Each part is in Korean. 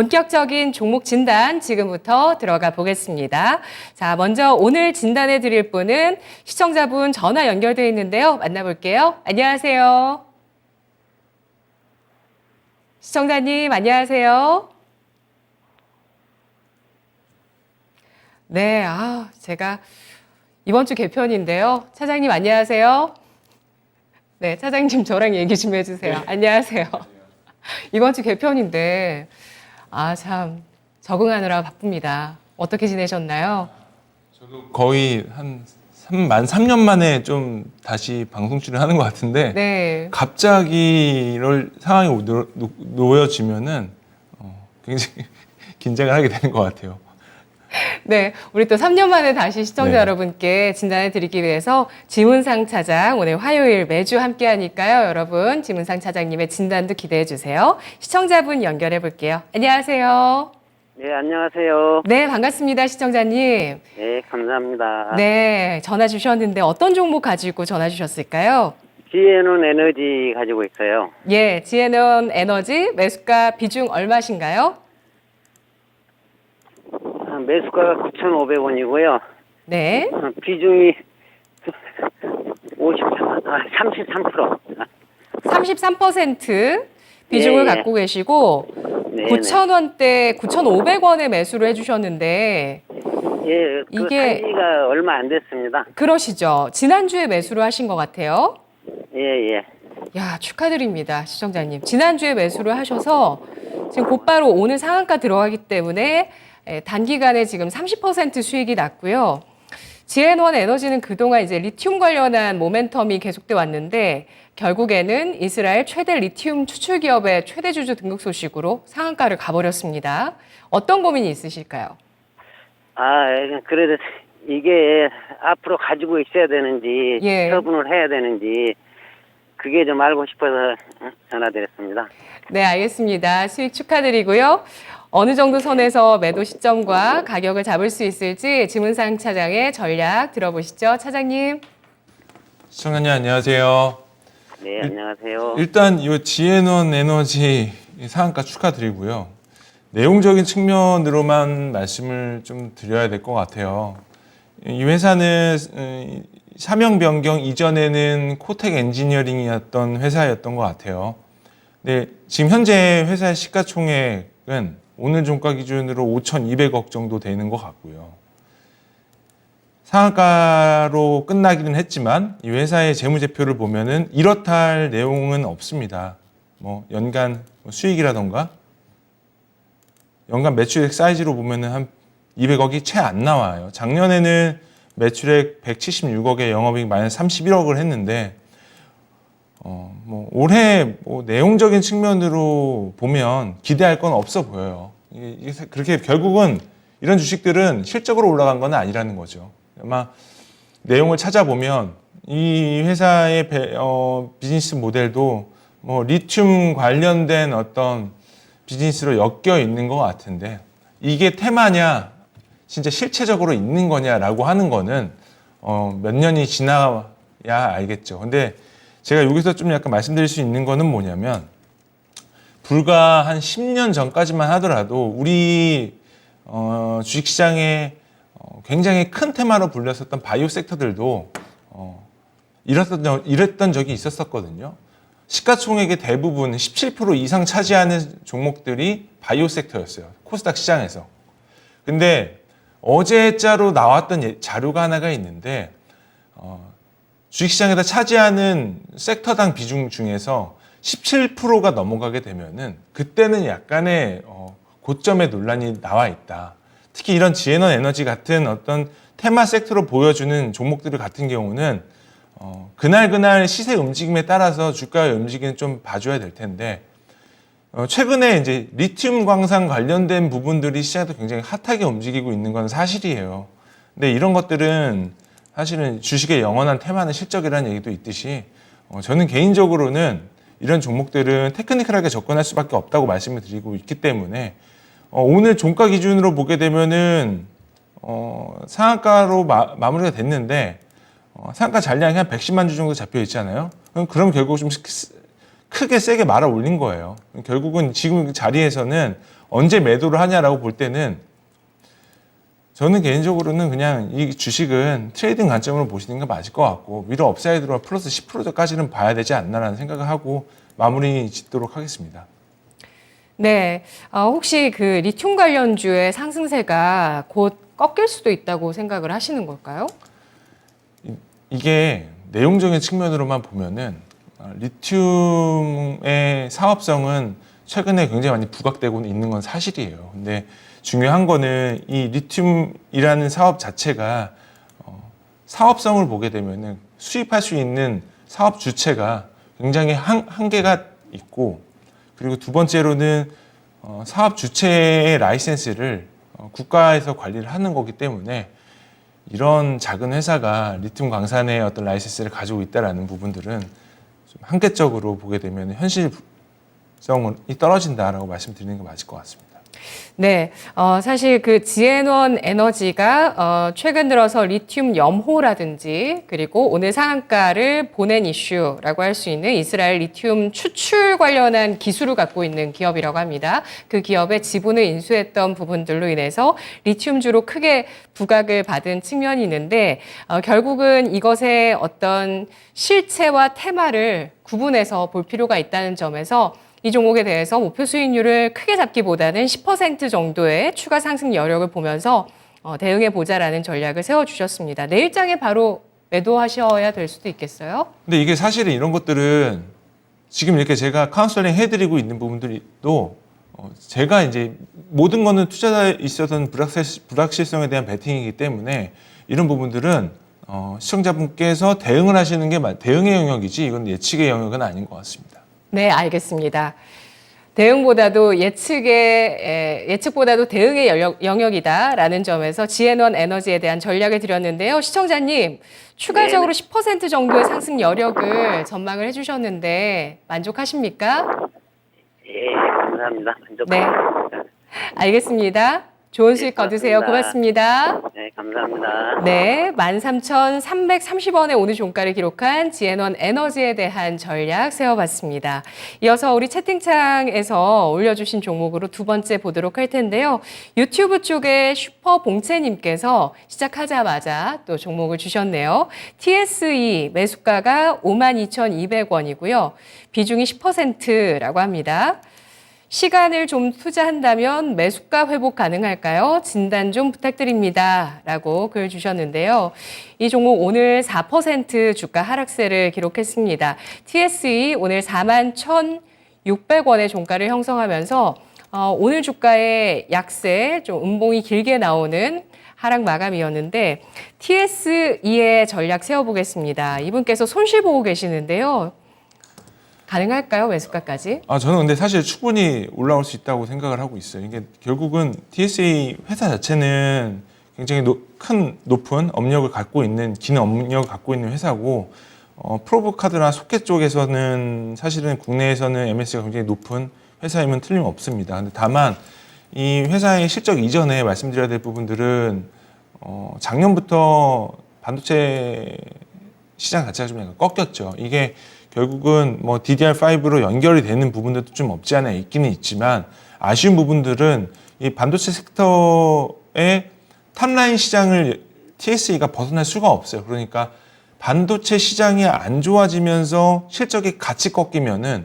본격적인 종목 진단 지금부터 들어가 보겠습니다. 자, 먼저 오늘 진단해 드릴 분은 시청자분 전화 연결되어 있는데요. 만나볼게요. 안녕하세요. 시청자님, 안녕하세요. 네, 제가 이번 주 개편인데요. 차장님, 안녕하세요. 네, 차장님 저랑 얘기 좀 해주세요. 네. 안녕하세요. 이번 주 개편인데, 참, 적응하느라 바쁩니다. 어떻게 지내셨나요? 저도 거의 만 3년 만에 좀 다시 방송 출연하는 것 같은데, 네. 갑자기 이런 상황이 놓여지면은 굉장히 긴장을 하게 되는 것 같아요. 네, 우리 또 3년 만에 다시 시청자 네. 여러분께 진단해 드리기 위해서 지문상 차장 오늘 화요일 매주 함께 하니까요. 여러분 지문상 차장님의 진단도 기대해 주세요. 시청자분 연결해 볼게요. 안녕하세요. 네, 안녕하세요. 네, 반갑습니다. 시청자님. 네, 감사합니다. 네, 전화 주셨는데 어떤 종목 가지고 전화 주셨을까요? GN원 에너지 가지고 있어요. 예, 지에논 에너지 매수가 비중 얼마신가요? 매수가가 9,500원이고요. 네. 비중이 33%. 33% 비중을 예, 예. 갖고 계시고 네, 9,000원대 9,500원에 매수를 해주셨는데 예, 이게- 한지가 얼마 안 됐습니다. 그러시죠? 지난주에 매수를 하신 것 같아요. 예, 예. 야, 축하드립니다. 시청자님. 지난주에 매수를 하셔서 지금 곧바로 오늘 상한가 들어가기 때문에 단기간에 지금 30% 수익이 났고요. 지엔원 에너지는 그동안 이제 리튬 관련한 모멘텀이 계속돼 왔는데 결국에는 이스라엘 최대 리튬 추출 기업의 최대 주주 등극 소식으로 상한가를 가버렸습니다. 어떤 고민이 있으실까요? 그래도 이게 앞으로 가지고 있어야 되는지, 예. 처분을 해야 되는지, 그게 좀 알고 싶어서 전화드렸습니다. 네, 알겠습니다. 수익 축하드리고요. 어느 정도 선에서 매도 시점과 가격을 잡을 수 있을지 지문상 차장의 전략 들어보시죠. 차장님. 시청자님 안녕하세요. 네, 안녕하세요. 일단 이 지에논 에너지 상한가 축하드리고요. 내용적인 측면으로만 말씀을 좀 드려야 될 것 같아요. 이 회사는 사명 변경 이전에는 코텍 엔지니어링이었던 회사였던 것 같아요. 근데 지금 현재 회사의 시가총액은 오늘 종가 기준으로 5,200억 정도 되는 것 같고요. 상한가로 끝나기는 했지만 이 회사의 재무제표를 보면은 이렇다 할 내용은 없습니다. 뭐 연간 수익이라던가 연간 매출액 사이즈로 보면은 한 200억이 채 안 나와요. 작년에는 매출액 176억에 영업이익 마이너스 31억을 했는데 올해 내용적인 측면으로 보면 기대할 건 없어 보여요. 이게 그렇게 결국은 이런 주식들은 실적으로 올라간 건 아니라는 거죠. 아마 내용을 찾아보면 이 회사의 비즈니스 모델도 리튬 관련된 어떤 비즈니스로 엮여 있는 것 같은데 이게 테마냐, 진짜 실체적으로 있는 거냐라고 하는 거는 몇 년이 지나야 알겠죠. 근데 제가 여기서 좀 약간 말씀드릴 수 있는 거는 뭐냐면 불과 한 10년 전까지만 하더라도 우리 주식시장에 굉장히 큰 테마로 불렸었던 바이오 섹터들도 이랬던 적이 있었거든요. 시가총액의 대부분 17% 이상 차지하는 종목들이 바이오 섹터였어요. 코스닥 시장에서. 근데 어제자로 나왔던 자료가 하나가 있는데 주식시장에다 차지하는 섹터당 비중 중에서 17%가 넘어가게 되면은 그때는 약간의 고점의 논란이 나와 있다. 특히 이런 지에논 에너지 같은 어떤 테마 섹터로 보여주는 종목들 같은 경우는 그날 시세 움직임에 따라서 주가의 움직임을 좀 봐줘야 될 텐데 최근에 이제 리튬 광산 관련된 부분들이 시장에도 굉장히 핫하게 움직이고 있는 건 사실이에요. 근데 이런 것들은 사실은 주식의 영원한 테마는 실적이라는 얘기도 있듯이 저는 개인적으로는 이런 종목들은 테크니컬하게 접근할 수밖에 없다고 말씀을 드리고 있기 때문에 오늘 종가 기준으로 보게 되면은 상한가로 마무리가 됐는데 상한가 잔량이 한 110만 주 정도 잡혀 있잖아요. 그럼 결국 좀 크게 세게 말아 올린 거예요. 결국은 지금 자리에서는 언제 매도를 하냐라고 볼 때는 저는 개인적으로는 그냥 이 주식은 트레이딩 관점으로 보시는 게 맞을 것 같고 위로 업사이드로 플러스 10%까지는 봐야 되지 않나라는 생각을 하고 마무리 짓도록 하겠습니다. 네, 혹시 그 리튬 관련주의 상승세가 곧 꺾일 수도 있다고 생각을 하시는 걸까요? 이게 내용적인 측면으로만 보면은 리튬의 사업성은 최근에 굉장히 많이 부각되고 있는 건 사실이에요. 근데 중요한 거는 이 리튬이라는 사업 자체가 사업성을 보게 되면은 수입할 수 있는 사업 주체가 굉장히 한계가 있고, 그리고 두 번째로는 사업 주체의 라이센스를 국가에서 관리를 하는 거기 때문에 이런 작은 회사가 리튬 광산의 어떤 라이센스를 가지고 있다라는 부분들은 좀 한계적으로 보게 되면 현실성이 떨어진다라고 말씀드리는 게 맞을 것 같습니다. 네, 사실 그 지앤원 에너지가 최근 들어서 리튬 염호라든지 그리고 오늘 상한가를 보낸 이슈라고 할 수 있는 이스라엘 리튬 추출 관련한 기술을 갖고 있는 기업이라고 합니다. 그 기업의 지분을 인수했던 부분들로 인해서 리튬주로 크게 부각을 받은 측면이 있는데 결국은 이것의 어떤 실체와 테마를 구분해서 볼 필요가 있다는 점에서 이 종목에 대해서 목표 수익률을 크게 잡기보다는 10% 정도의 추가 상승 여력을 보면서 대응해 보자라는 전략을 세워주셨습니다. 내일장에 바로 매도하셔야 될 수도 있겠어요? 근데 이게 사실은 이런 것들은 지금 이렇게 제가 카운셀링 해드리고 있는 부분들도 제가 이제 모든 거는 투자자에 있어서는 불확실성에 대한 베팅이기 때문에 이런 부분들은 시청자분께서 대응을 하시는 게 대응의 영역이지 이건 예측의 영역은 아닌 것 같습니다. 네, 알겠습니다. 대응보다도 예측보다도 대응의 영역이다라는 점에서 지앤원 에너지에 대한 전략을 드렸는데요. 시청자님, 추가적으로 10% 정도의 상승 여력을 전망을 해주셨는데 만족하십니까? 예, 감사합니다. 네, 알겠습니다. 좋은 수익 거두세요. 고맙습니다. 네, 감사합니다. 네, 13,330원의 오늘 종가를 기록한 지앤원 에너지에 대한 전략 세워봤습니다. 이어서 우리 채팅창에서 올려주신 종목으로 두 번째 보도록 할 텐데요. 유튜브 쪽에 슈퍼봉채님께서 시작하자마자 또 종목을 주셨네요. TSE 매수가가 52,200원이고요. 비중이 10%라고 합니다. 시간을 좀 투자한다면 매수가 회복 가능할까요? 진단 좀 부탁드립니다. 라고 글 주셨는데요. 이 종목 오늘 4% 주가 하락세를 기록했습니다. TSE 오늘 41,600원의 종가를 형성하면서 오늘 주가의 약세, 좀 음봉이 길게 나오는 하락 마감이었는데 TSE의 전략 세워보겠습니다. 이분께서 손실 보고 계시는데요. 가능할까요? 매수가까지? 저는 근데 사실 충분히 올라올 수 있다고 생각을 하고 있어요. 이게 결국은 TSA 회사 자체는 굉장히 높은 업력을 갖고 있는, 긴 업력을 갖고 있는 회사고, 프로브 카드나 소켓 쪽에서는 사실은 국내에서는 MS가 굉장히 높은 회사임은 틀림없습니다. 근데 다만 이 회사의 실적 이전에 말씀드려야 될 부분들은 작년부터 반도체 시장 자체가 좀 약간 꺾였죠. 이게 결국은 뭐 DDR5로 연결이 되는 부분들도 좀 없지 않아 있기는 있지만 아쉬운 부분들은 이 반도체 섹터의 탑라인 시장을 TSE가 벗어날 수가 없어요. 그러니까 반도체 시장이 안 좋아지면서 실적이 같이 꺾이면은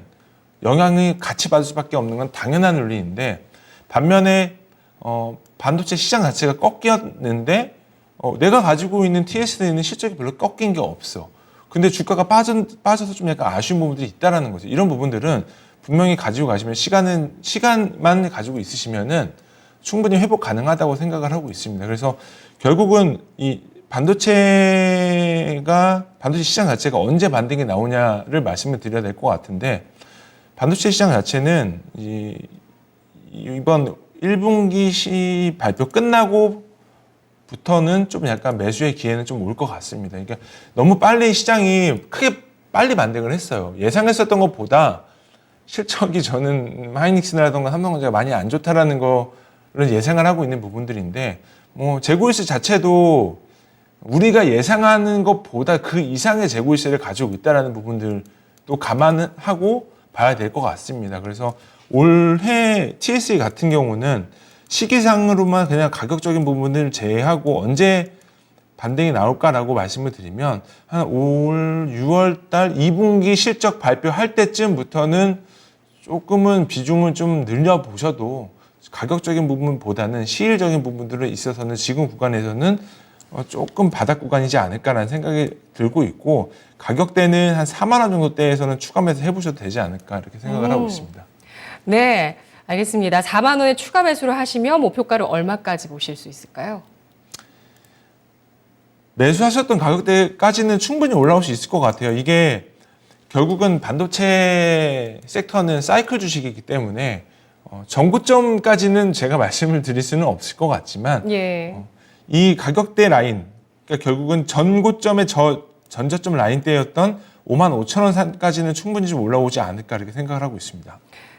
영향이 같이 받을 수밖에 없는 건 당연한 논리인데, 반면에 반도체 시장 자체가 꺾였는데 내가 가지고 있는 TSE는 실적이 별로 꺾인 게 없어. 근데 주가가 빠져서 좀 약간 아쉬운 부분들이 있다라는 거죠. 이런 부분들은 분명히 가지고 가시면 시간만 가지고 있으시면은 충분히 회복 가능하다고 생각을 하고 있습니다. 그래서 결국은 이 반도체 시장 자체가 언제 반등이 나오냐를 말씀을 드려야 될 것 같은데, 반도체 시장 자체는 이번 1분기 발표 끝나고 부터는 좀 약간 매수의 기회는 좀 올 것 같습니다. 그러니까 너무 빨리 시장이 빨리 반등을 했어요. 예상했었던 것보다 실적이 저는 하이닉스라던가 삼성전자가 많이 안 좋다라는 거를 예상을 하고 있는 부분들인데, 뭐 재고일수 자체도 우리가 예상하는 것보다 그 이상의 재고일수를 가지고 있다라는 부분들도 감안하고 봐야 될 것 같습니다. 그래서 올해 TSE 같은 경우는 시기상으로만 그냥 가격적인 부분을 제외하고 언제 반등이 나올까라고 말씀을 드리면 한 올 6월 달 2분기 실적 발표할 때쯤부터는 조금은 비중을 좀 늘려보셔도 가격적인 부분보다는 시일적인 부분들에 있어서는 지금 구간에서는 조금 바닥 구간이지 않을까라는 생각이 들고 있고 가격대는 한 4만 원 정도대에서는 추가 매수 해보셔도 되지 않을까 이렇게 생각을 하고 있습니다. 네, 알겠습니다. 4만 원에 추가 매수를 하시면 목표가를 얼마까지 보실 수 있을까요? 매수하셨던 가격대까지는 충분히 올라올 수 있을 것 같아요. 이게 결국은 반도체 섹터는 사이클 주식이기 때문에 전고점까지는 제가 말씀을 드릴 수는 없을 것 같지만 예. 이 가격대 라인, 그러니까 결국은 전고점의 전저점 라인대였던 5만 5천 원 선까지는 충분히 좀 올라오지 않을까 이렇게 생각을 하고 있습니다.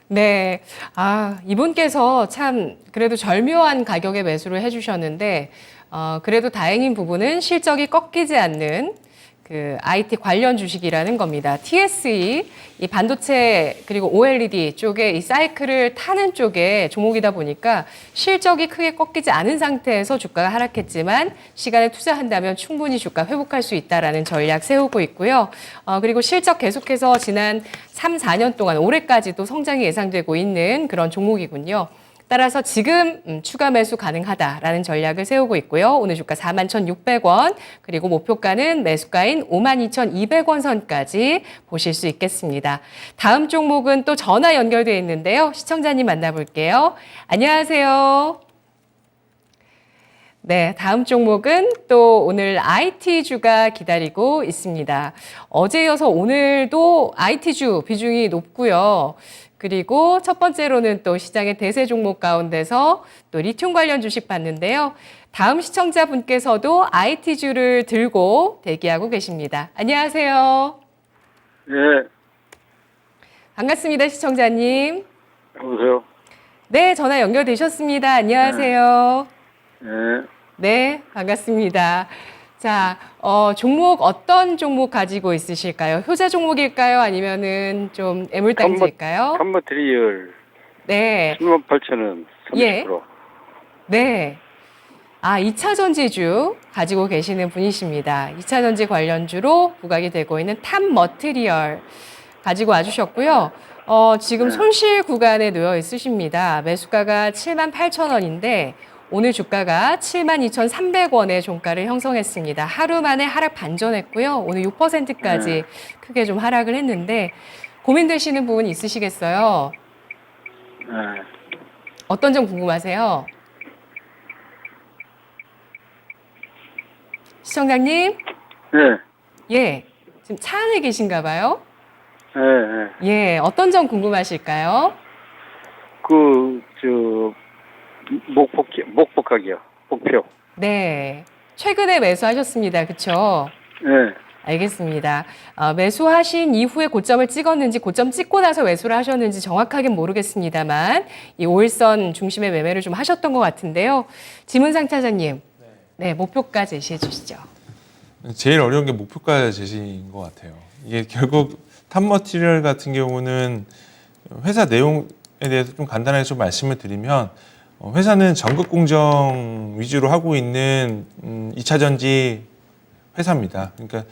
네. 아, 이분께서 참 그래도 절묘한 가격에 매수를 해주셨는데, 그래도 다행인 부분은 실적이 꺾이지 않는 그 IT 관련 주식이라는 겁니다. TSE, 이 반도체 그리고 OLED 쪽에 이 사이클을 타는 쪽에 종목이다 보니까 실적이 크게 꺾이지 않은 상태에서 주가가 하락했지만 시간을 투자한다면 충분히 주가 회복할 수 있다라는 전략 세우고 있고요. 그리고 실적 계속해서 지난 3, 4년 동안 올해까지도 성장이 예상되고 있는 그런 종목이군요. 따라서 지금 추가 매수 가능하다라는 전략을 세우고 있고요. 오늘 주가 41,600원 그리고 목표가는 매수가인 52,200원 선까지 보실 수 있겠습니다. 다음 종목은 또 전화 연결되어 있는데요. 시청자님 만나볼게요. 안녕하세요. 네, 다음 종목은 또 오늘 IT주가 기다리고 있습니다. 어제 이어서 오늘도 IT주 비중이 높고요. 그리고 첫 번째로는 또 시장의 대세 종목 가운데서 또 리튬 관련 주식 봤는데요. 다음 시청자분께서도 IT주를 들고 대기하고 계십니다. 안녕하세요. 예, 반갑습니다, 시청자님. 여보세요? 네, 전화 연결되셨습니다. 안녕하세요. 예, 네, 반갑습니다. 자, 종목 어떤 종목 가지고 있으실까요? 효자 종목일까요? 아니면은 좀 애물단지일까요? 칸머트리얼 네, 78,000원 30%. 예. 네. 아, 2차 전지주 가지고 계시는 분이십니다. 2차 전지 관련주로 부각이 되고 있는 탑머트리얼 가지고 와주셨고요. 지금 손실 구간에 놓여 있으십니다. 매수가가 78,000원인데 오늘 주가가 72,300원의 종가를 형성했습니다. 하루 만에 하락 반전했고요. 오늘 6%까지 크게 좀 하락을 했는데 고민되시는 부분 있으시겠어요? 예, 어떤 점 궁금하세요? 시청자님? 예, 예. 지금 차 안에 계신가 봐요? 예, 예. 예. 어떤 점 궁금하실까요? 목폭각이요. 목표. 네. 최근에 매수하셨습니다. 그렇죠? 예, 알겠습니다. 매수하신 이후에 고점을 찍었는지 고점 찍고 나서 매수를 하셨는지 정확하게는 모르겠습니다만 이 5일선 중심의 매매를 좀 하셨던 것 같은데요. 지문상 차장님, 네, 목표가 제시해 주시죠. 제일 어려운 게 목표가 제시인 것 같아요. 이게 결국 탑머티리얼 같은 경우는 회사 내용에 대해서 좀 간단하게 좀 말씀을 드리면 회사는 전극 공정 위주로 하고 있는 2차 전지 회사입니다. 그러니까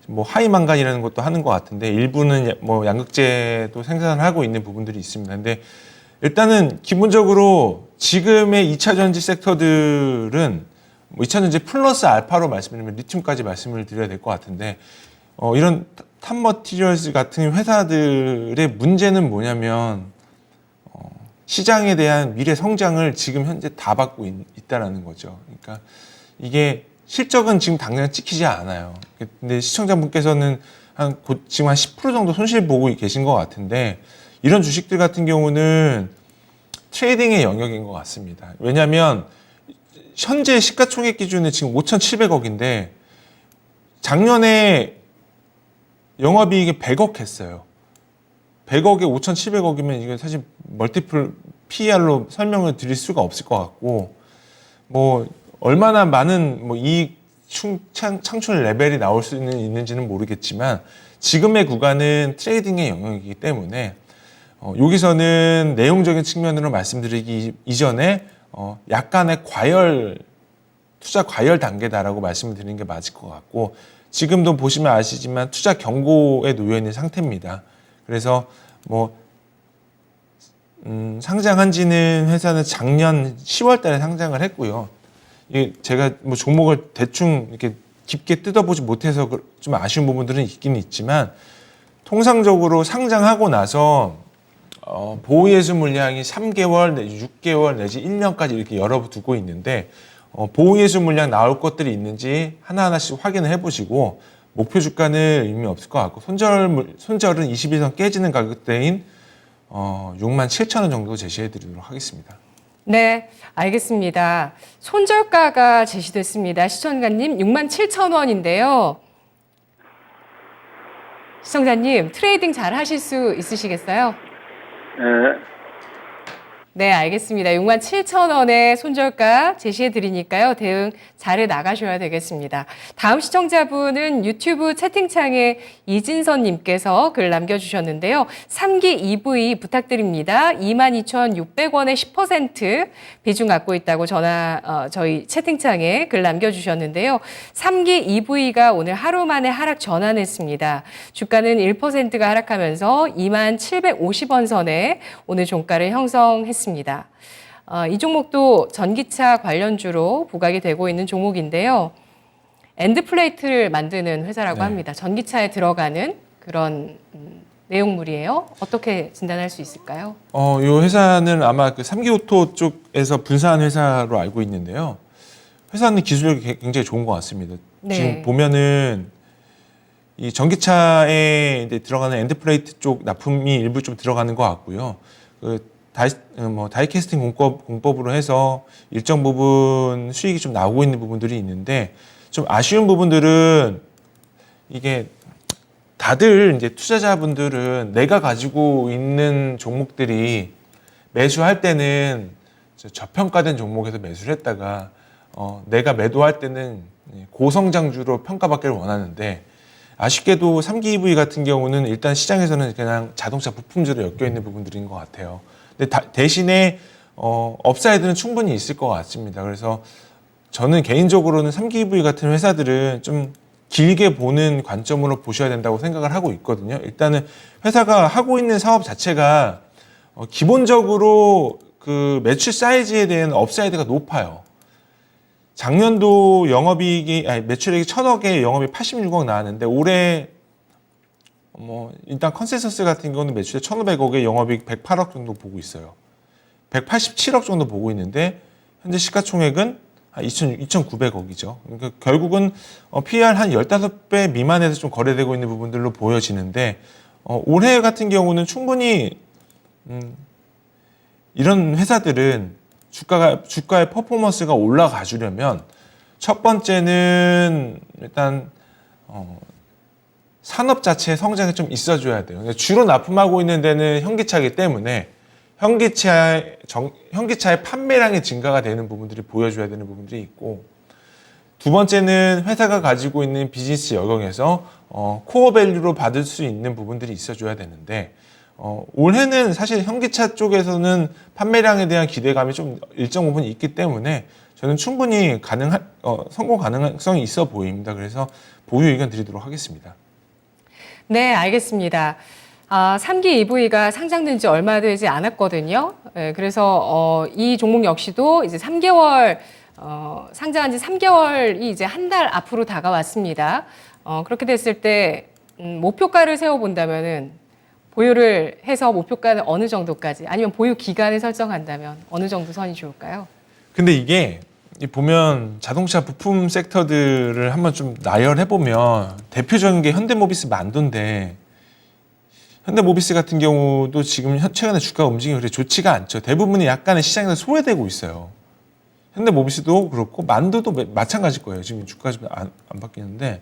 뭐 하이망간이라는 것도 하는 것 같은데 일부는 뭐 양극재도 생산을 하고 있는 부분들이 있습니다. 근데 일단은 기본적으로 지금의 2차 전지 섹터들은 뭐 2차 전지 플러스 알파로 말씀드리면 리튬까지 말씀을 드려야 될 것 같은데 이런 탑머티리얼스 같은 회사들의 문제는 뭐냐면 시장에 대한 미래 성장을 지금 현재 다 받고 있다라는 거죠. 그러니까 이게 실적은 지금 당장 찍히지 않아요. 근데 시청자분께서는 지금 한 10% 정도 손실 보고 계신 것 같은데 이런 주식들 같은 경우는 트레이딩의 영역인 것 같습니다. 왜냐하면 현재 시가총액 기준에 지금 5,700억인데 작년에 영업이익이 100억 했어요. 100억에 5,700억이면 이게 사실 멀티플 PER로 설명을 드릴 수가 없을 것 같고 뭐 얼마나 많은 뭐 이익 창출 레벨이 나올 수 있는지는 모르겠지만 지금의 구간은 트레이딩의 영역이기 때문에 여기서는 내용적인 측면으로 말씀드리기 이전에 약간의 투자 과열 단계다라고 말씀을 드리는 게 맞을 것 같고, 지금도 보시면 아시지만 투자 경고에 놓여 있는 상태입니다. 그래서 상장한 지는 회사는 작년 10월 달에 상장을 했고요. 이게 제가 종목을 대충 이렇게 깊게 뜯어보지 못해서 좀 아쉬운 부분들은 있긴 있지만, 통상적으로 상장하고 나서 보호예수 물량이 3개월 내지 6개월 내지 1년까지 이렇게 열어두고 있는데, 보호예수 물량 나올 것들이 있는지 하나하나씩 확인을 해보시고, 목표 주가는 의미 없을 것 같고, 손절은 20일선 깨지는 가격대인 67,000원 정도 제시해 드리도록 하겠습니다. 네, 알겠습니다. 손절가가 제시됐습니다. 시청자님 67,000원인데요. 시청자님 트레이딩 잘 하실 수 있으시겠어요? 예. 네, 알겠습니다. 67,000원의 손절가 제시해 드리니까요. 대응 잘해 나가셔야 되겠습니다. 다음 시청자분은 유튜브 채팅창에 이진선 님께서 글 남겨주셨는데요. 3기 EV 부탁드립니다. 22,600원에 10% 비중 갖고 있다고 저희 채팅창에 글 남겨주셨는데요. 3기 EV가 오늘 하루 만에 하락 전환했습니다. 주가는 1%가 하락하면서 2750원 선에 오늘 종가를 형성했습니다. 이 종목도 전기차 관련주로 부각이 되고 있는 종목인데요. 엔드플레이트를 만드는 회사라고 네. 합니다. 전기차에 들어가는 그런 내용물이에요. 어떻게 진단할 수 있을까요? 이 회사는 아마 그 3기 오토 쪽에서 분사한 회사로 알고 있는데요. 회사는 기술력이 굉장히 좋은 것 같습니다. 네. 지금 보면은 이 전기차에 이제 들어가는 엔드플레이트 쪽 납품이 일부 좀 들어가는 것 같고요. 다이캐스팅 공법으로 해서 일정 부분 수익이 좀 나오고 있는 부분들이 있는데, 좀 아쉬운 부분들은 이게 다들 이제 투자자분들은 내가 가지고 있는 종목들이 매수할 때는 저평가된 종목에서 매수를 했다가 내가 매도할 때는 고성장주로 평가받기를 원하는데, 아쉽게도 3기 EV 같은 경우는 일단 시장에서는 그냥 자동차 부품주로 엮여 있는 부분들인 것 같아요. 근데 대신에 업사이드는 충분히 있을 것 같습니다. 그래서 저는 개인적으로는 3기 EV 같은 회사들은 좀 길게 보는 관점으로 보셔야 된다고 생각을 하고 있거든요. 일단은 회사가 하고 있는 사업 자체가 기본적으로 그 매출 사이즈에 대한 업사이드가 높아요. 작년도 매출액이 1,000억에 영업이 86억 나왔는데, 올해 일단 컨센서스 같은 경우는 매출액 1,500억에 영업이익 108억 정도 보고 있어요. 187억 정도 보고 있는데 현재 시가총액은 2,900억이죠. 그러니까 결국은 PER 한 15배 미만에서 좀 거래되고 있는 부분들로 보여지는데, 올해 같은 경우는 충분히 이런 회사들은 주가의 퍼포먼스가 올라가 주려면 첫 번째는 일단 산업 자체의 성장이 좀 있어줘야 돼요. 주로 납품하고 있는 데는 현기차이기 때문에 현기차의 판매량의 증가가 되는 부분들이 보여줘야 되는 부분들이 있고, 두 번째는 회사가 가지고 있는 비즈니스 여경에서 코어 밸류로 받을 수 있는 부분들이 있어줘야 되는데, 올해는 사실 현기차 쪽에서는 판매량에 대한 기대감이 좀 일정 부분 있기 때문에 저는 충분히 성공 가능성이 있어 보입니다. 그래서 보유 의견 드리도록 하겠습니다. 네, 알겠습니다. 3기 EV가 상장된 지 얼마 되지 않았거든요. 네, 그래서 이 종목 역시도 이제 3개월 상장한 지 3개월이 이제 한 달 앞으로 다가왔습니다. 그렇게 됐을 때 목표가를 세워본다면은 보유를 해서 목표가는 어느 정도까지, 아니면 보유 기간을 설정한다면 어느 정도 선이 좋을까요? 근데 이게 보면 자동차 부품 섹터들을 한번 좀 나열해 보면 대표적인 게 현대모비스 만두인데, 현대모비스 같은 경우도 지금 최근에 주가 움직임이 그렇게 좋지가 않죠. 대부분이 약간의 시장에서 소외되고 있어요. 현대모비스도 그렇고 만두도 마찬가지일 거예요. 지금 주가가 좀 안 바뀌는데,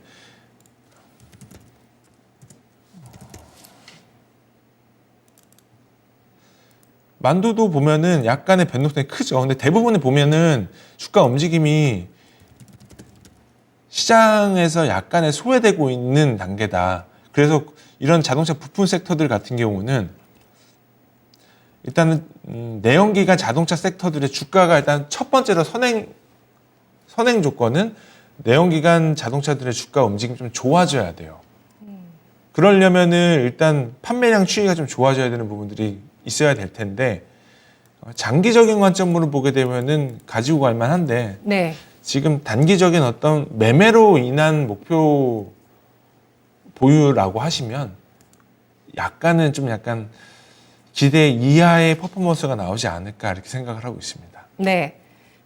만두도 보면은 약간의 변동성이 크죠. 근데 대부분을 보면은 주가 움직임이 시장에서 약간의 소외되고 있는 단계다. 그래서 이런 자동차 부품 섹터들 같은 경우는 일단은 내연기관 자동차 섹터들의 주가가 일단 첫 번째로 선행 조건은 내연기관 자동차들의 주가 움직임이 좀 좋아져야 돼요. 그러려면은 일단 판매량 추이가 좀 좋아져야 되는 부분들이 있어야 될 텐데 장기적인 관점으로 보게 되면은 가지고 갈 만한데 네. 지금 단기적인 어떤 매매로 인한 목표 보유라고 하시면 약간 기대 이하의 퍼포먼스가 나오지 않을까 이렇게 생각을 하고 있습니다. 네.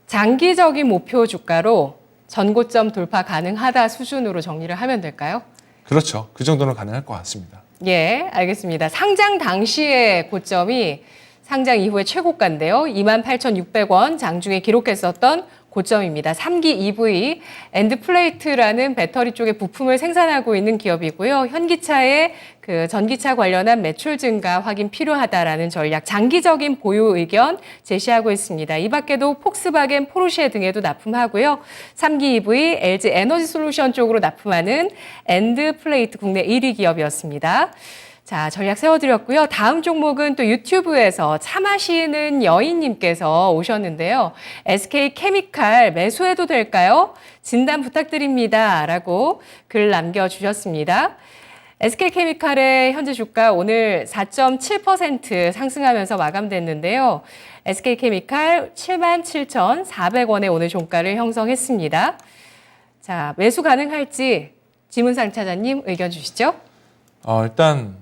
장기적인 목표 주가로 전고점 돌파 가능하다 수준으로 정리를 하면 될까요? 그렇죠. 그 정도는 가능할 것 같습니다. 예, 알겠습니다. 상장 당시의 고점이 상장 이후의 최고가인데요. 28,600원 장중에 기록했었던 고점입니다. 3기 EV 엔드플레이트라는 배터리 쪽의 부품을 생산하고 있는 기업이고요. 현기차의 그 전기차 관련한 매출 증가 확인 필요하다라는 전략, 장기적인 보유 의견 제시하고 있습니다. 이 밖에도 폭스바겐, 포르쉐 등에도 납품하고요. 3기 EV LG 에너지 솔루션 쪽으로 납품하는 엔드플레이트 국내 1위 기업이었습니다. 자, 전략 세워드렸고요. 다음 종목은 또 유튜브에서 차 마시는 여인님께서 오셨는데요. SK케미칼 매수해도 될까요? 진단 부탁드립니다. 라고 글 남겨주셨습니다. SK케미칼의 현재 주가 오늘 4.7% 상승하면서 마감됐는데요. SK케미칼 77,400원에 오늘 종가를 형성했습니다. 자, 매수 가능할지 지문상 차장님 의견 주시죠. 일단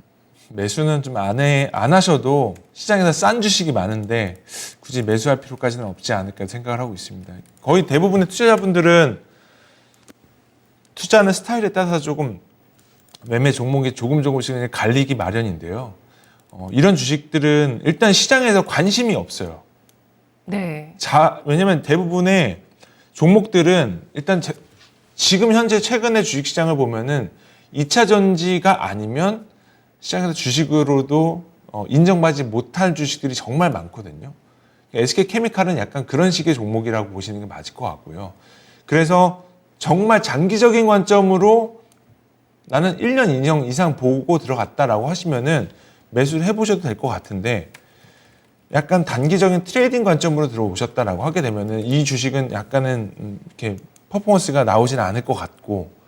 매수는 좀 안 하셔도 시장에서 싼 주식이 많은데 굳이 매수할 필요까지는 없지 않을까 생각을 하고 있습니다. 거의 대부분의 투자자분들은 투자하는 스타일에 따라서 조금 매매 종목이 조금씩 갈리기 마련인데요. 이런 주식들은 일단 시장에서 관심이 없어요. 네. 왜냐하면 대부분의 종목들은 일단 지금 현재 최근의 주식시장을 보면은 2차 전지가 아니면 시장에서 주식으로도 인정받지 못할 주식들이 정말 많거든요. SK케미칼은 약간 그런 식의 종목이라고 보시는 게 맞을 것 같고요. 그래서 정말 장기적인 관점으로 나는 1년 2년 이상 보고 들어갔다라고 하시면은 매수를 해보셔도 될 것 같은데 약간 단기적인 트레이딩 관점으로 들어오셨다라고 하게 되면은 이 주식은 약간은 이렇게 퍼포먼스가 나오지는 않을 것 같고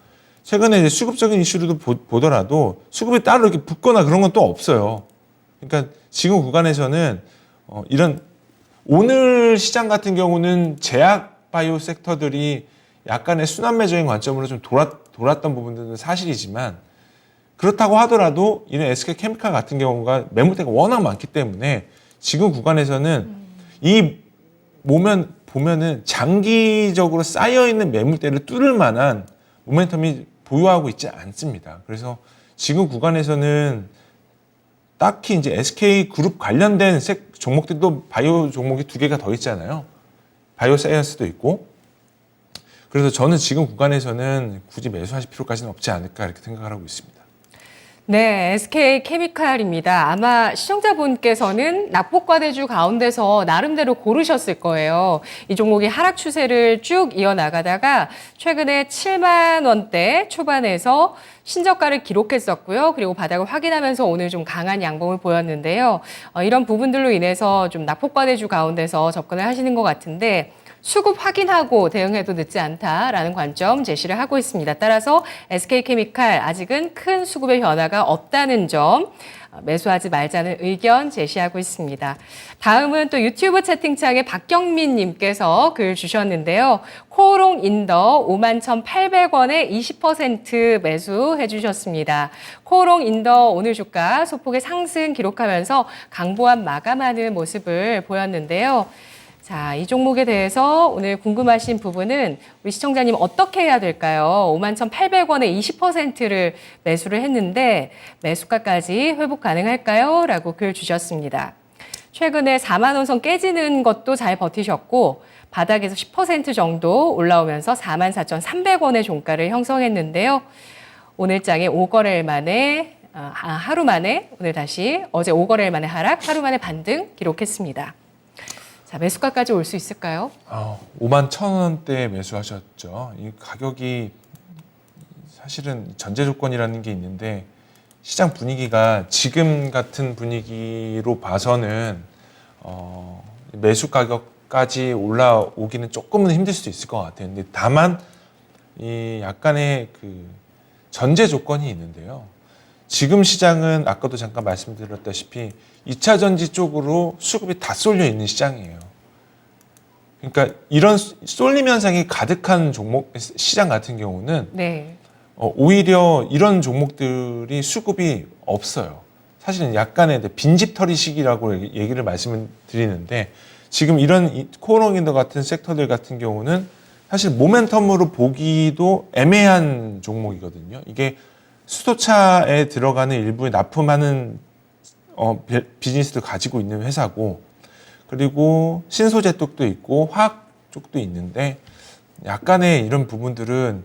최근에 이제 수급적인 이슈로도 보더라도 수급이 따로 이렇게 붙거나 그런 건 또 없어요. 그러니까 지금 구간에서는 이런 오늘 시장 같은 경우는 제약 바이오 섹터들이 약간의 순환매적인 관점으로 좀 돌았던 부분들은 사실이지만 그렇다고 하더라도 이런 SK케미칼 같은 경우가 매물대가 워낙 많기 때문에 지금 구간에서는 이 보면은 장기적으로 쌓여 있는 매물대를 뚫을 만한 모멘텀이 보유하고 있지 않습니다. 그래서 지금 구간에서는 딱히 이제 SK 그룹 관련된 종목들도 바이오 종목이 2개가 더 있잖아요. 바이오 사이언스도 있고. 그래서 저는 지금 구간에서는 굳이 매수하실 필요까지는 없지 않을까 이렇게 생각을 하고 있습니다. 네, SK케미칼입니다. 아마 시청자분께서는 낙폭과대주 가운데서 나름대로 고르셨을 거예요. 이 종목이 하락 추세를 쭉 이어나가다가 최근에 7만 원대 초반에서 신저가를 기록했었고요. 그리고 바닥을 확인하면서 오늘 좀 강한 양봉을 보였는데요. 이런 부분들로 인해서 좀 낙폭과대주 가운데서 접근을 하시는 것 같은데 수급 확인하고 대응해도 늦지 않다라는 관점 제시를 하고 있습니다. 따라서 SK케미칼 아직은 큰 수급의 변화가 없다는 점 매수하지 말자는 의견 제시하고 있습니다. 다음은 또 유튜브 채팅창에 박경민 님께서 글 주셨는데요. 코오롱 인더 51,800원에 20% 매수해 주셨습니다. 코오롱 인더 오늘 주가 소폭의 상승 기록하면서 강보합 마감하는 모습을 보였는데요. 자, 이 종목에 대해서 오늘 궁금하신 부분은 우리 시청자님 어떻게 해야 될까요? 51,800원에 20%를 매수를 했는데 매수가까지 회복 가능할까요? 라고 글 주셨습니다. 최근에 4만 원선 깨지는 것도 잘 버티셨고 바닥에서 10% 정도 올라오면서 44,300원의 종가를 형성했는데요. 오늘장에 5거래일 만에 하루 만에 오늘 다시 어제 5거래일 만에 하락, 하루 만에 반등 기록했습니다. 자, 매수가까지 올 수 있을까요? 51,000원대에 매수하셨죠. 이 가격이 사실은 전제 조건이라는 게 있는데 시장 분위기가 지금 같은 분위기로 봐서는 매수 가격까지 올라오기는 조금은 힘들 수도 있을 것 같아요. 근데 다만 이 약간의 그 전제 조건이 있는데요. 지금 시장은 아까도 잠깐 말씀드렸다시피 2차 전지 쪽으로 수급이 다 쏠려 있는 시장이에요. 그러니까 이런 쏠림 현상이 가득한 종목 시장 같은 경우는 네. 오히려 이런 종목들이 수급이 없어요. 사실은 약간의 빈집털이 시기라고 얘기를 말씀을 드리는데 지금 이런 코어롱인더 같은 섹터들 같은 경우는 사실 모멘텀으로 보기도 애매한 종목이거든요. 이게 수소차에 들어가는 일부에 납품하는 비즈니스도 가지고 있는 회사고 그리고 신소재 쪽도 있고 화학 쪽도 있는데 약간의 이런 부분들은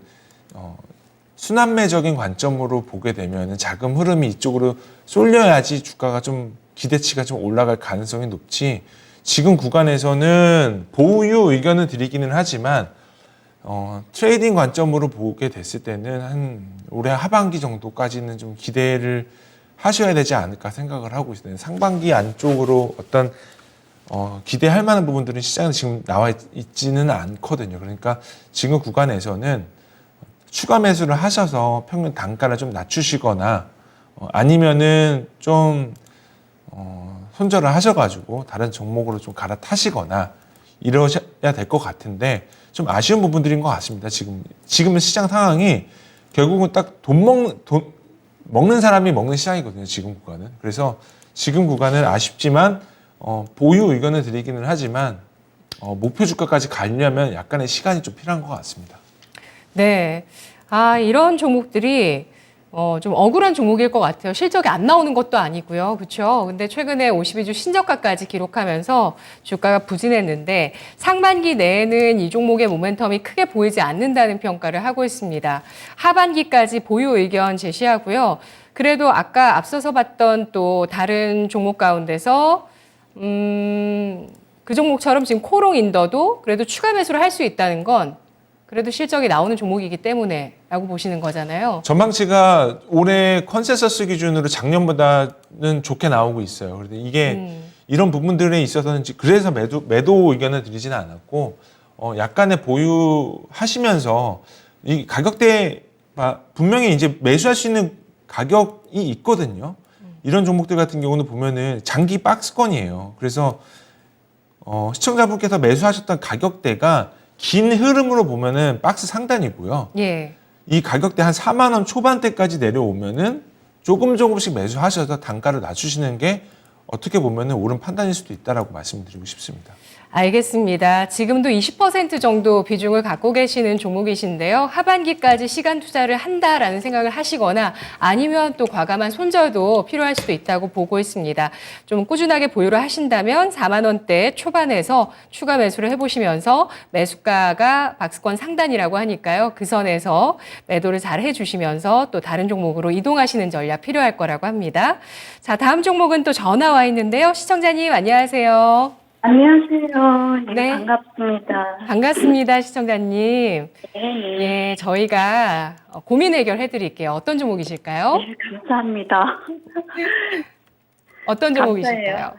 순환매적인 관점으로 보게 되면 자금 흐름이 이쪽으로 쏠려야지 주가가 좀 기대치가 좀 올라갈 가능성이 높지 지금 구간에서는 보유 의견을 드리기는 하지만 트레이딩 관점으로 보게 됐을 때는 한 올해 하반기 정도까지는 좀 기대를 하셔야 되지 않을까 생각을 하고 있어요. 상반기 안쪽으로 어떤 기대할 만한 부분들은 시장에 지금 나와 있지는 않거든요. 그러니까 지금 구간에서는 추가 매수를 하셔서 평균 단가를 좀 낮추시거나 아니면은 좀 손절을 하셔가지고 다른 종목으로 좀 갈아타시거나 이러셔야 될 것 같은데 좀 아쉬운 부분들인 것 같습니다. 지금은 시장 상황이 결국은 딱 먹는 사람이 먹는 시장이거든요. 지금 구간은. 그래서 지금 구간은 아쉽지만 보유 의견을 드리기는 하지만 목표 주가까지 가려면 약간의 시간이 좀 필요한 것 같습니다. 네. 이런 종목들이 좀 억울한 종목일 것 같아요. 실적이 안 나오는 것도 아니고요. 그렇죠? 근데 최근에 52주 신저가까지 기록하면서 주가가 부진했는데 상반기 내에는 이 종목의 모멘텀이 크게 보이지 않는다는 평가를 하고 있습니다. 하반기까지 보유 의견 제시하고요. 그래도 아까 앞서서 봤던 또 다른 종목 가운데서 그 종목처럼 지금 코롱인더도 그래도 추가 매수를 할 수 있다는 건 그래도 실적이 나오는 종목이기 때문에 라고 보시는 거잖아요. 전망치가 올해 컨센서스 기준으로 작년보다는 좋게 나오고 있어요. 그런데 이게 이런 부분들에 있어서는 그래서 매도 의견을 드리지는 않았고 약간의 보유하시면서 이 가격대 분명히 이제 매수할 수 있는 가격이 있거든요. 이런 종목들 같은 경우는 보면은 장기 박스권이에요. 그래서 시청자분께서 매수하셨던 가격대가 긴 흐름으로 보면은 박스 상단이고요. 예. 이 가격대 한 4만 원 초반대까지 내려오면은 조금씩 매수하셔서 단가를 낮추시는 게 어떻게 보면은 옳은 판단일 수도 있다라고 말씀드리고 싶습니다. 알겠습니다. 지금도 20% 정도 비중을 갖고 계시는 종목이신데요. 하반기까지 시간 투자를 한다라는 생각을 하시거나 아니면 또 과감한 손절도 필요할 수도 있다고 보고 있습니다. 좀 꾸준하게 보유를 하신다면 4만 원대 초반에서 추가 매수를 해보시면서 매수가가 박스권 상단이라고 하니까요. 그 선에서 매도를 잘 해주시면서 또 다른 종목으로 이동하시는 전략 필요할 거라고 합니다. 자, 다음 종목은 또 전화 와 있는데요. 시청자님 안녕하세요. 안녕하세요. 네. 반갑습니다. 반갑습니다, 시청자님. 네, 예, 저희가 고민 해결해 드릴게요. 어떤 종목이실까요? 네, 감사합니다. 어떤 종목이실까요?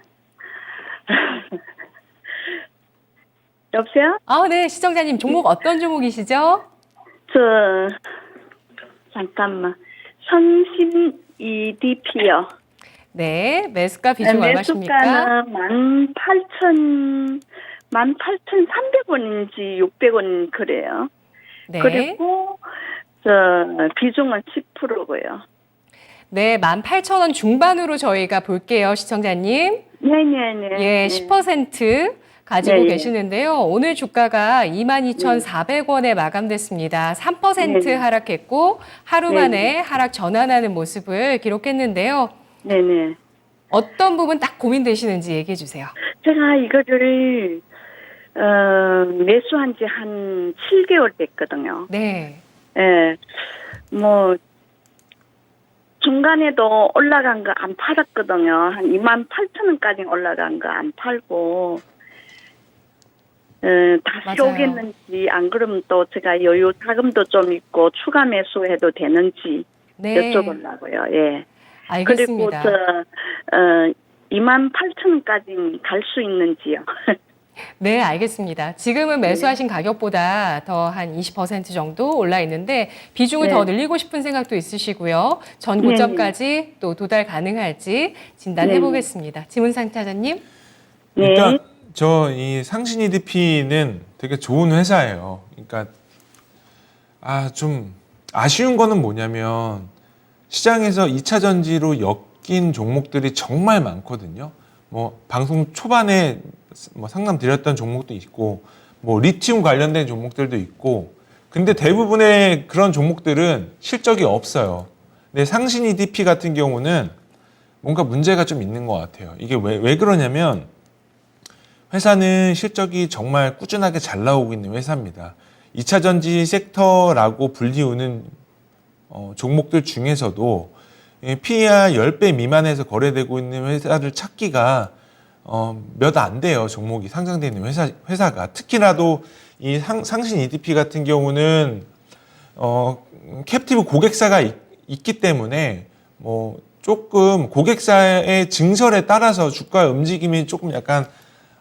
여보세요? 네, 시청자님 종목 어떤 종목이시죠? 잠깐만. 선심 EDP요. 네, 매수가 비중 얼마십니까? 매수가는 18,300원인지 600원 그래요. 네. 그리고 비중은 10%고요. 네, 18,000원 중반으로 저희가 볼게요, 시청자님. 네네네. 예, 10% 가지고 네, 네. 계시는데요. 오늘 주가가 22,400원에 마감됐습니다. 3% 네. 하락했고 하루 네. 만에 하락 전환하는 모습을 기록했는데요. 네네. 어떤 부분 딱 고민되시는지 얘기해 주세요. 제가 이거를 매수한 지 한 7개월 됐거든요. 네. 예. 뭐 중간에도 올라간 거 안 팔았거든요. 한 28,000원까지 올라간 거 안 팔고 다시 맞아요. 오겠는지 안 그러면 또 제가 여유 자금도 좀 있고 추가 매수해도 되는지 네. 여쭤보려고요. 예. 알겠습니다. 그리고 28,000원까지 갈 수 있는지요? 네, 알겠습니다. 지금은 매수하신 가격보다 더 한 20% 정도 올라 있는데 비중을 네. 더 늘리고 싶은 생각도 있으시고요. 전 고점까지 또 도달 가능할지 진단해 네. 보겠습니다. 지문상 차장님. 네. 일단 저 이 상신 EDP는 되게 좋은 회사예요. 그러니까 좀 아쉬운 거는 뭐냐면 시장에서 2차 전지로 엮인 종목들이 정말 많거든요. 뭐 방송 초반에 뭐 상담 드렸던 종목도 있고 뭐 리튬 관련된 종목들도 있고 근데 대부분의 그런 종목들은 실적이 없어요. 근데 상신 EDP 같은 경우는 뭔가 문제가 좀 있는 것 같아요. 이게 왜 그러냐면 회사는 실적이 정말 꾸준하게 잘 나오고 있는 회사입니다. 2차 전지 섹터라고 불리우는 종목들 중에서도 PER 10배 미만에서 거래되고 있는 회사를 찾기가 몇 안 돼요. 종목이 상장되어 있는 회사가. 특히나도 이 상신 EDP 같은 경우는 캡티브 고객사가 있기 때문에 뭐 조금 고객사의 증설에 따라서 주가 움직임이 조금 약간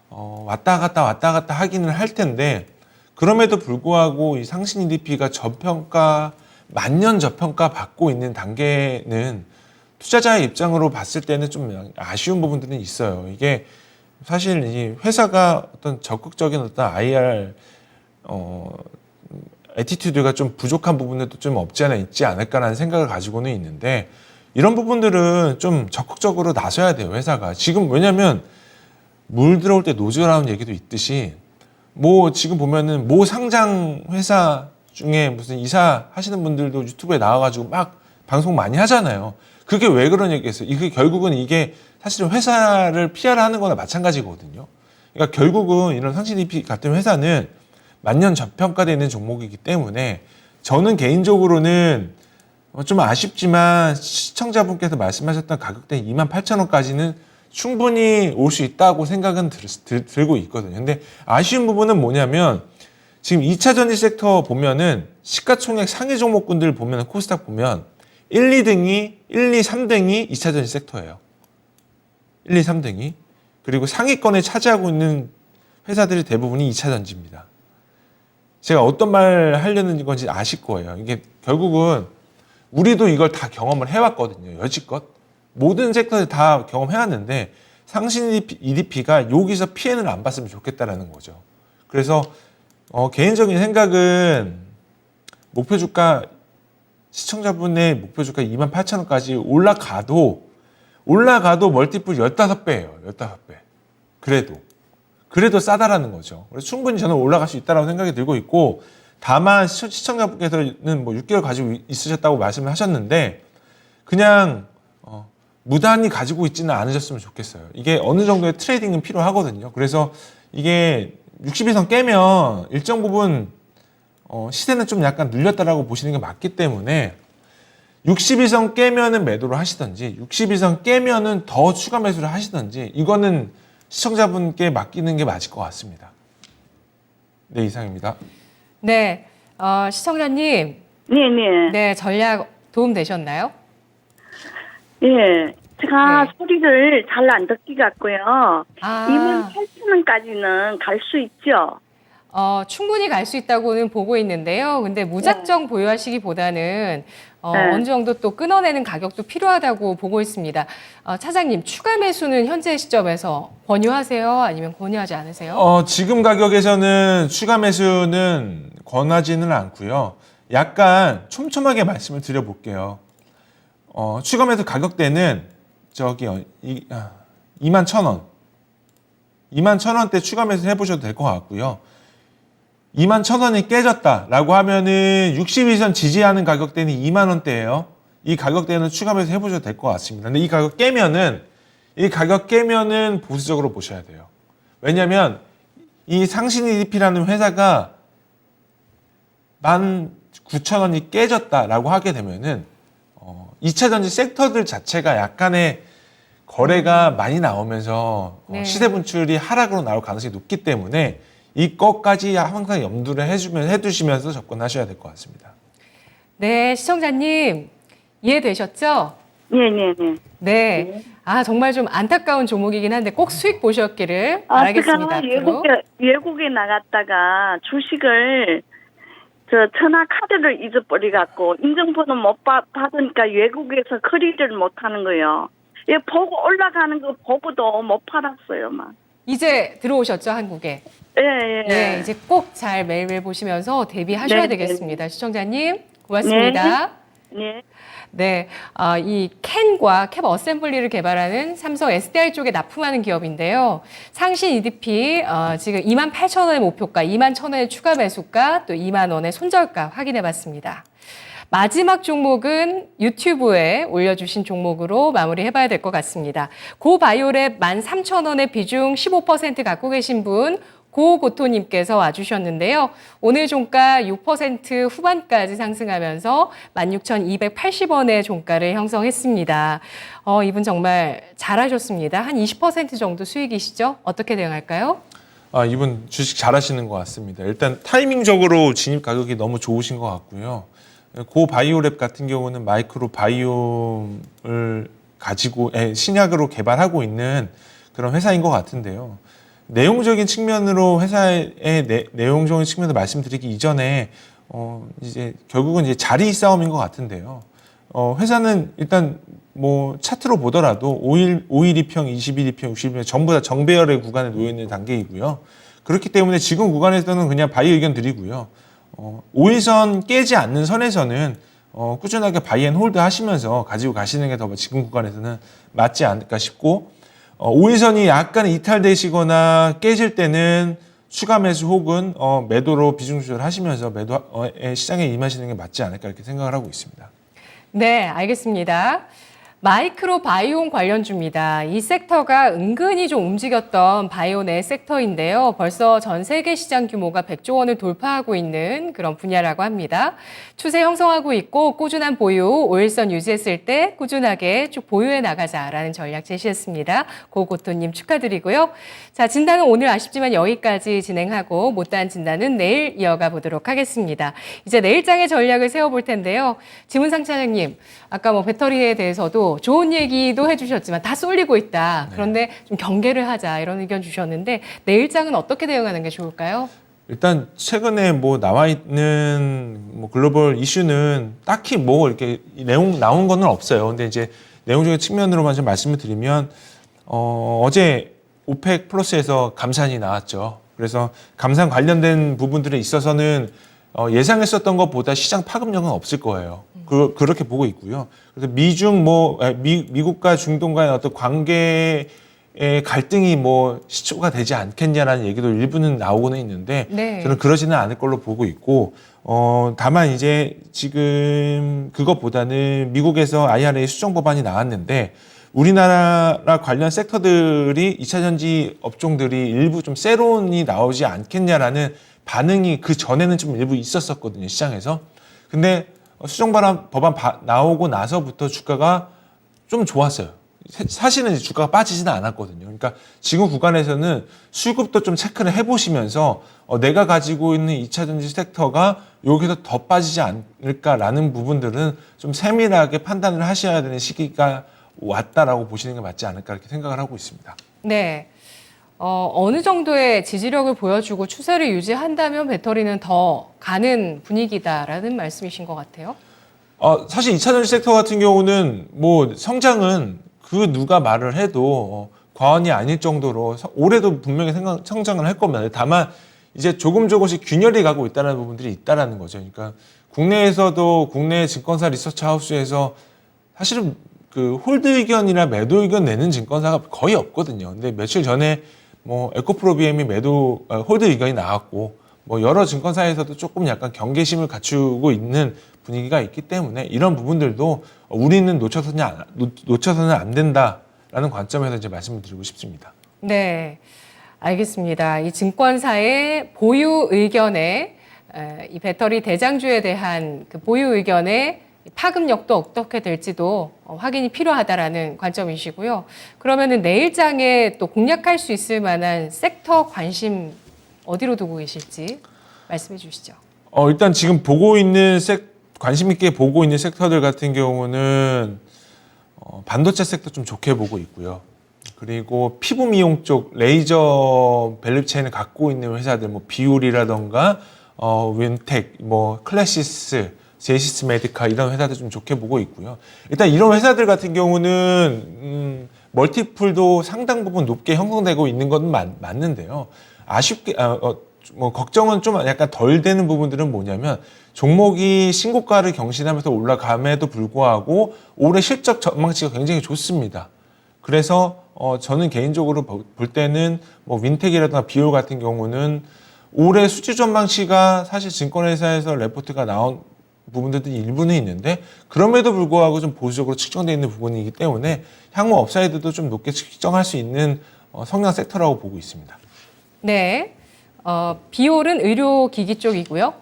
왔다 갔다 하기는 할 텐데 그럼에도 불구하고 이 상신 EDP가 저평가 만년 저평가 받고 있는 단계는 투자자의 입장으로 봤을 때는 좀 아쉬운 부분들은 있어요. 이게 사실 이 회사가 어떤 적극적인 어떤 IR 애티튜드가 좀 부족한 부분들도 좀 없지 않아 있지 않을까라는 생각을 가지고는 있는데 이런 부분들은 좀 적극적으로 나서야 돼요. 회사가 지금 왜냐하면 물 들어올 때 노조라는 얘기도 있듯이 뭐 지금 보면은 모 상장 회사 중에 무슨 이사 하시는 분들도 유튜브에 나와가지고 막 방송 많이 하잖아요. 그게 왜 그런 얘기겠어요? 이게 결국은 이게 사실은 회사를 PR 하는 거나 마찬가지거든요. 그러니까 결국은 이런 상신 EDP 같은 회사는 만년 저평가되어 있는 종목이기 때문에 저는 개인적으로는 좀 아쉽지만 시청자분께서 말씀하셨던 가격대 28,000원까지는 충분히 올 수 있다고 생각은 들고 있거든요. 근데 아쉬운 부분은 뭐냐면 지금 2차 전지 섹터 보면은 시가총액 상위 종목군들 보면 코스닥 보면 1, 2등이 1, 2, 3등이 2차 전지 섹터예요. 1, 2, 3등이. 그리고 상위권에 차지하고 있는 회사들이 대부분이 2차 전지입니다. 제가 어떤 말 하려는 건지 아실 거예요. 이게 결국은 우리도 이걸 다 경험을 해왔거든요. 여지껏. 모든 섹터를 다 경험해왔는데 상신 EDP가 여기서 피해를 안 봤으면 좋겠다라는 거죠. 그래서 개인적인 생각은 목표 주가 시청자분의 목표 주가 28,000원까지 올라가도 멀티플 15배예요. 15배. 그래도 싸다라는 거죠. 그래서 충분히 저는 올라갈 수 있다고 생각이 들고 있고 다만 시청자분께서는 뭐 6개월 가지고 있으셨다고 말씀을 하셨는데 그냥 무단히 가지고 있지는 않으셨으면 좋겠어요. 이게 어느 정도의 트레이딩은 필요하거든요. 그래서 이게 60일선 깨면 일정 부분 시세는 좀 약간 눌렸다라고 보시는 게 맞기 때문에 60일선 깨면은 매도를 하시든지 60일선 깨면은 더 추가 매수를 하시든지 이거는 시청자분께 맡기는 게 맞을 것 같습니다. 네, 이상입니다. 네, 시청자님. 네네. 네, 전략 도움 되셨나요? 예. 제가 네. 소리를 잘 안 듣기 같고요. 아. 28,000원까지는 갈 수 있죠? 충분히 갈 수 있다고는 보고 있는데요. 근데 무작정 보유하시기보다는 네. 어느 정도 또 끊어내는 가격도 필요하다고 보고 있습니다. 차장님, 추가 매수는 현재 시점에서 권유하세요? 아니면 권유하지 않으세요? 지금 가격에서는 추가 매수는 권하지는 않고요. 약간 촘촘하게 말씀을 드려볼게요. 추가 매수 가격대는 21,000원. 21,000원대 추가 매수 해보셔도 될 것 같고요. 21,000원이 깨졌다라고 하면은 62선 지지하는 가격대는 2만 원대예요. 이 가격대는 추가 매수 해보셔도 될 것 같습니다. 근데 이 가격 깨면은 보수적으로 보셔야 돼요. 왜냐하면 이 상신 EDP라는 회사가 19,000원이 깨졌다라고 하게 되면은 2차 전지 섹터들 자체가 약간의 거래가 많이 나오면서 네. 시세 분출이 하락으로 나올 가능성이 높기 때문에 이것까지 항상 염두를 해두시면서 접근하셔야 될 것 같습니다. 네, 시청자님 이해되셨죠? 네네네. 네. 아, 정말 좀 안타까운 종목이긴 한데 꼭 수익 보셨기를 바라겠습니다. 제가 앞으로. 외국에 나갔다가 주식을 전화 카드를 잊어버려갖고 인증번호 못 받으니까 외국에서 거리를 못 하는 거예요. 예, 보고 올라가는 거 보고도 못 팔았어요, 막. 이제 들어오셨죠, 한국에? 예, 예. 네, 이제 꼭 잘 매일매일 보시면서 대비하셔야 네, 되겠습니다. 시청자님, 고맙습니다. 네. 네, 이 캔과 캡 어셈블리를 개발하는 삼성 SDI 쪽에 납품하는 기업인데요. 상신 EDP 지금 28,000원의 목표가, 21,000원의 추가 매수가, 또 2만 원의 손절가 확인해봤습니다. 마지막 종목은 유튜브에 올려주신 종목으로 마무리해봐야 될 것 같습니다. 고바이오랩 13,000원의 비중 15% 갖고 계신 분 고고토님께서 와주셨는데요. 오늘 종가 6% 후반까지 상승하면서 16,280원의 종가를 형성했습니다. 이분 정말 잘하셨습니다. 한 20% 정도 수익이시죠? 어떻게 대응할까요? 이분 주식 잘하시는 것 같습니다. 일단 타이밍적으로 진입 가격이 너무 좋으신 것 같고요. 고바이오랩 같은 경우는 마이크로 바이옴을 가지고 신약으로 개발하고 있는 그런 회사인 것 같은데요. 내용적인 측면으로 회사의 내용적인 측면을 말씀드리기 이전에 이제 결국은 이제 자리 싸움인 것 같은데요. 회사는 일단 뭐 차트로 보더라도 5일 2평, 21일평, 60일평 전부 다 정배열의 구간에 놓여 있는 단계이고요. 그렇기 때문에 지금 구간에서는 그냥 바이 의견 드리고요. 5일선 깨지 않는 선에서는 꾸준하게 바이 앤 홀드 하시면서 가지고 가시는 게 더 지금 구간에서는 맞지 않을까 싶고 5일선이 약간 이탈되시거나 깨질 때는 추가 매수 혹은 매도로 비중 조절하시면서 매도에 시장에 임하시는 게 맞지 않을까 이렇게 생각을 하고 있습니다. 네, 알겠습니다. 마이크로 바이옴 관련주입니다. 이 섹터가 은근히 좀 움직였던 바이오 내 섹터인데요. 벌써 전 세계 시장 규모가 100조 원을 돌파하고 있는 그런 분야라고 합니다. 추세 형성하고 있고 꾸준한 보유, 5일선 유지했을 때 꾸준하게 쭉 보유해 나가자라는 전략 제시했습니다. 고고토님 축하드리고요. 자, 진단은 오늘 아쉽지만 여기까지 진행하고 못다한 진단은 내일 이어가 보도록 하겠습니다. 이제 내일장의 전략을 세워볼 텐데요. 지문상 차장님, 아까 뭐 배터리에 대해서도 좋은 얘기도 해주셨지만 다 쏠리고 있다. 그런데 좀 경계를 하자 이런 의견 주셨는데 내일장은 어떻게 대응하는 게 좋을까요? 일단 최근에 뭐 나와 있는 뭐 글로벌 이슈는 딱히 뭐 이렇게 내용 나온 거는 없어요. 근데 이제 내용적인 측면으로만 좀 말씀을 드리면 어제 오펙 플러스에서 감산이 나왔죠. 그래서 감산 관련된 부분들에 있어서는 예상했었던 것보다 시장 파급력은 없을 거예요. 그렇게 보고 있고요. 그래서 미국과 중동 간의 어떤 관계의 갈등이 뭐 시초가 되지 않겠냐라는 얘기도 일부는 나오고는 있는데 네. 저는 그러지는 않을 걸로 보고 있고 다만 이제 지금 그것보다는 미국에서 IRA 수정 법안이 나왔는데 우리나라 관련 sektor들이 2차 전지 업종들이 일부 좀 세론이 나오지 않겠냐라는 반응이 그 전에는 좀 일부 있었었거든요, 시장에서. 근데 수정 법안 나오고 나서부터 주가가 좀 좋았어요. 사실은 이제 주가가 빠지지는 않았거든요. 그러니까 지금 구간에서는 수급도 좀 체크를 해보시면서 내가 가지고 있는 2차 전지 섹터가 여기서 더 빠지지 않을까라는 부분들은 좀 세밀하게 판단을 하셔야 되는 시기가 왔다라고 보시는 게 맞지 않을까 이렇게 생각을 하고 있습니다. 네. 어느 정도의 지지력을 보여주고 추세를 유지한다면 배터리는 더 가는 분위기다라는 말씀이신 것 같아요. 사실 2차 전지 섹터 같은 경우는 뭐 성장은 그 누가 말을 해도 과언이 아닐 정도로 올해도 분명히 성장을 할 겁니다. 다만 이제 조금씩 균열이 가고 있다는 부분들이 있다라는 거죠. 그러니까 국내에서도 국내 증권사 리서치 하우스에서 사실은 그 홀드 의견이나 매도 의견 내는 증권사가 거의 없거든요. 근데 며칠 전에 뭐 에코프로비엠이 홀드 의견이 나왔고 뭐 여러 증권사에서도 조금 약간 경계심을 갖추고 있는 분위기가 있기 때문에 이런 부분들도 우리는 놓쳐서는 안 된다라는 관점에서 이제 말씀을 드리고 싶습니다. 네, 알겠습니다. 이 증권사의 보유 의견에 이 배터리 대장주에 대한 그 보유 의견에 파급력도 어떻게 될지도 확인이 필요하다라는 관점이시고요. 그러면은 내일장에 또 공략할 수 있을 만한 섹터 관심 어디로 두고 계실지 말씀해 주시죠. 일단 지금 관심 있게 보고 있는 섹터들 같은 경우는 반도체 섹터 좀 좋게 보고 있고요. 그리고 피부 미용 쪽 레이저 밸류체인을 갖고 있는 회사들, 뭐 비올이라던가 윈텍, 뭐 클래시스, 제시스 메디카 이런 회사들 좀 좋게 보고 있고요. 일단 이런 회사들 같은 경우는 멀티플도 상당 부분 높게 형성되고 있는 건 맞는데요. 아쉽게 뭐 걱정은 좀 약간 덜 되는 부분들은 뭐냐면 종목이 신고가를 경신하면서 올라감에도 불구하고 올해 실적 전망치가 굉장히 좋습니다. 그래서 저는 개인적으로 볼 때는 뭐 윈텍이라든가 비올 같은 경우는 올해 수주 전망치가 사실 증권회사에서 레포트가 나온 부분들도 일부는 있는데 그럼에도 불구하고 좀 보수적으로 측정되어 있는 부분이기 때문에 향후 업사이드도 좀 높게 측정할 수 있는 성장 섹터라고 보고 있습니다. 네. 비올은 의료기기 쪽이고요.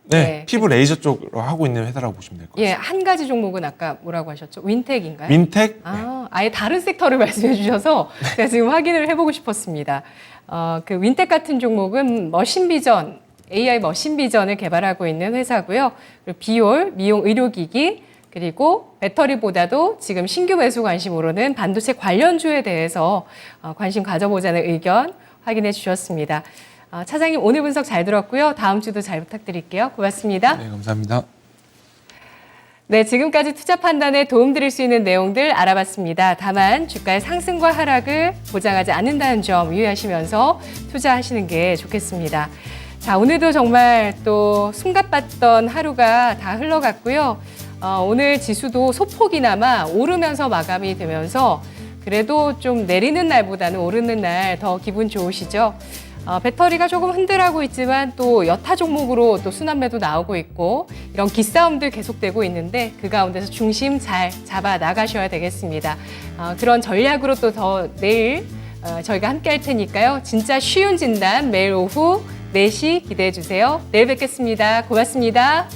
네, 네. 피부 레이저 쪽으로 하고 있는 회사라고 보시면 될 것 같습니다. 예, 한 가지 종목은 아까 뭐라고 하셨죠? 윈텍인가요? 윈텍? 아예 다른 섹터를 말씀해 주셔서 제가 지금 확인을 해보고 싶었습니다. 그 윈텍 같은 종목은 머신 비전, AI 머신 비전을 개발하고 있는 회사고요. 그리고 비올, 미용 의료기기, 그리고 배터리보다도 지금 신규 매수 관심으로는 반도체 관련주에 대해서 관심 가져보자는 의견 확인해 주셨습니다. 차장님 오늘 분석 잘 들었고요. 다음 주도 잘 부탁드릴게요. 고맙습니다. 네, 감사합니다. 네, 지금까지 투자 판단에 도움드릴 수 있는 내용들 알아봤습니다. 다만 주가의 상승과 하락을 보장하지 않는다는 점 유의하시면서 투자하시는 게 좋겠습니다. 자, 오늘도 정말 또 숨가빴던 하루가 다 흘러갔고요. 오늘 지수도 소폭이나마 오르면서 마감이 되면서 그래도 좀 내리는 날보다는 오르는 날 더 기분 좋으시죠? 배터리가 조금 흔들하고 있지만 또 여타 종목으로 또 순환매도 나오고 있고 이런 기싸움들 계속되고 있는데 그 가운데서 중심 잘 잡아 나가셔야 되겠습니다. 그런 전략으로 또 더 내일 저희가 함께 할 테니까요. 진짜 쉬운 진단 매일 오후 4시 기대해 주세요. 내일 뵙겠습니다. 고맙습니다.